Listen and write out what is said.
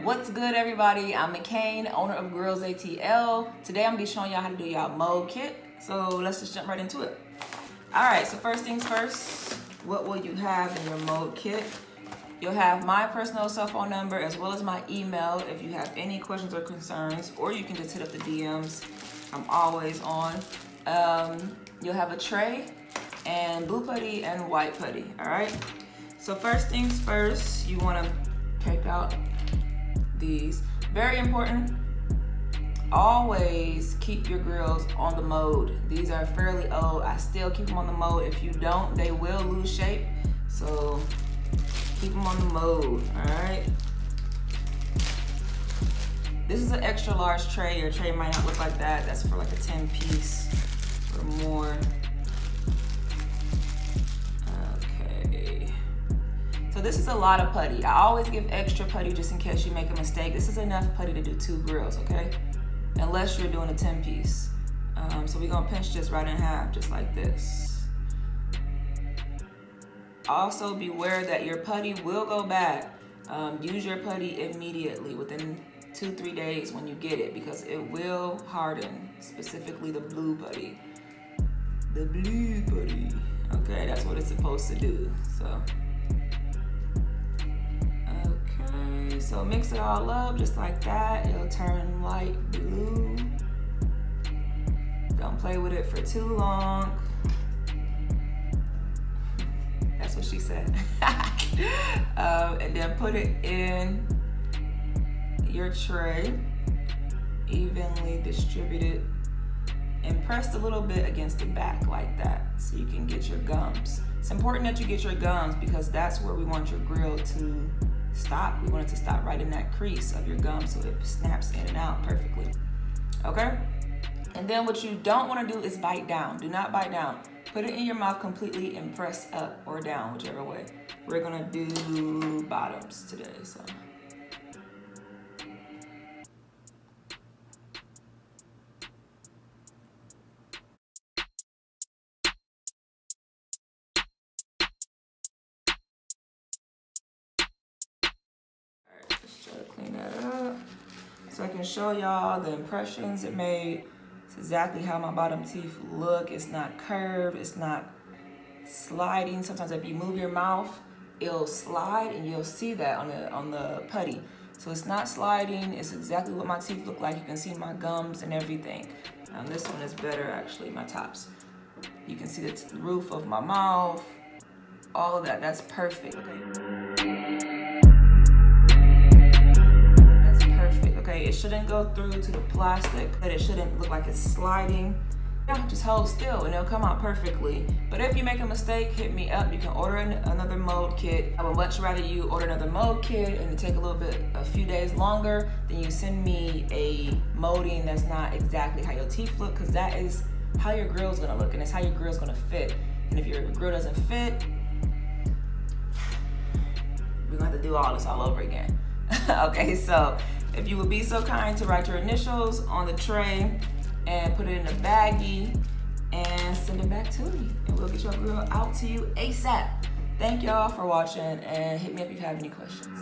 What's good, everybody? I'm McCain, owner of Grillz ATL. Today I'm gonna be showing y'all how to do y'all mold kit. So let's just jump right into it. All right, so first things first, what will you have in your mold kit? You'll have my personal cell phone number as well as my email if you have any questions or concerns, or you can just hit up the DMs. I'm always on. You'll have a tray and blue putty and white putty, all right? So first things first, you wanna take out these. Very important, always keep your grills on the mold. These are fairly old. I still keep them on the mold. If you don't, they will lose shape. So keep them on the mold, all right? This is an extra large tray. Your tray might not look like that. That's for like a 10-piece or more. So this is a lot of putty. I always give extra putty just in case you make a mistake. This is enough putty to do 2 grills, okay? Unless you're doing a 10-piece. So we're gonna pinch this right in half, just like this. Also beware that your putty will go bad. Use your putty immediately within 2-3 days when you get it, because it will harden, specifically the blue putty. The blue putty. Okay, that's what it's supposed to do, so. So mix it all up just like that. It'll turn light blue. Don't play with it for too long. That's what she said. And then put it in your tray, evenly distributed, and press a little bit against the back like that so you can get your gums. It's important that you get your gums because that's where we want your grill to stop. We want it to stop right in that crease of your gum so it snaps in and out perfectly. Okay? And then what you don't want to do is bite down. Do not bite down. Put it in your mouth completely and press up or down, whichever way. We're gonna do bottoms today, so. Clean that up so I can show y'all the impressions it made. It's exactly how my bottom teeth look. It's not curved, it's not sliding. Sometimes if you move your mouth, it'll slide and you'll see that on the putty. So it's not sliding, it's exactly what my teeth look like. You can see my gums and everything. This one is better actually, my tops. You can see the roof of my mouth, all of that, that's perfect, okay? Okay, it shouldn't go through to the plastic, but it shouldn't look like it's sliding. Yeah, just hold still and it'll come out perfectly. But if you make a mistake, hit me up. You can order another mold kit. I would much rather you order another mold kit and it take a few days longer than you send me a molding that's not exactly how your teeth look, because that is how your grill's gonna look and it's how your grill's gonna fit. And if your grill doesn't fit, we're gonna have to do all this all over again. Okay, so if you would be so kind to write your initials on the tray and put it in a baggie and send it back to me, and we'll get your grill out to you ASAP. Thank y'all for watching, and hit me up if you have any questions.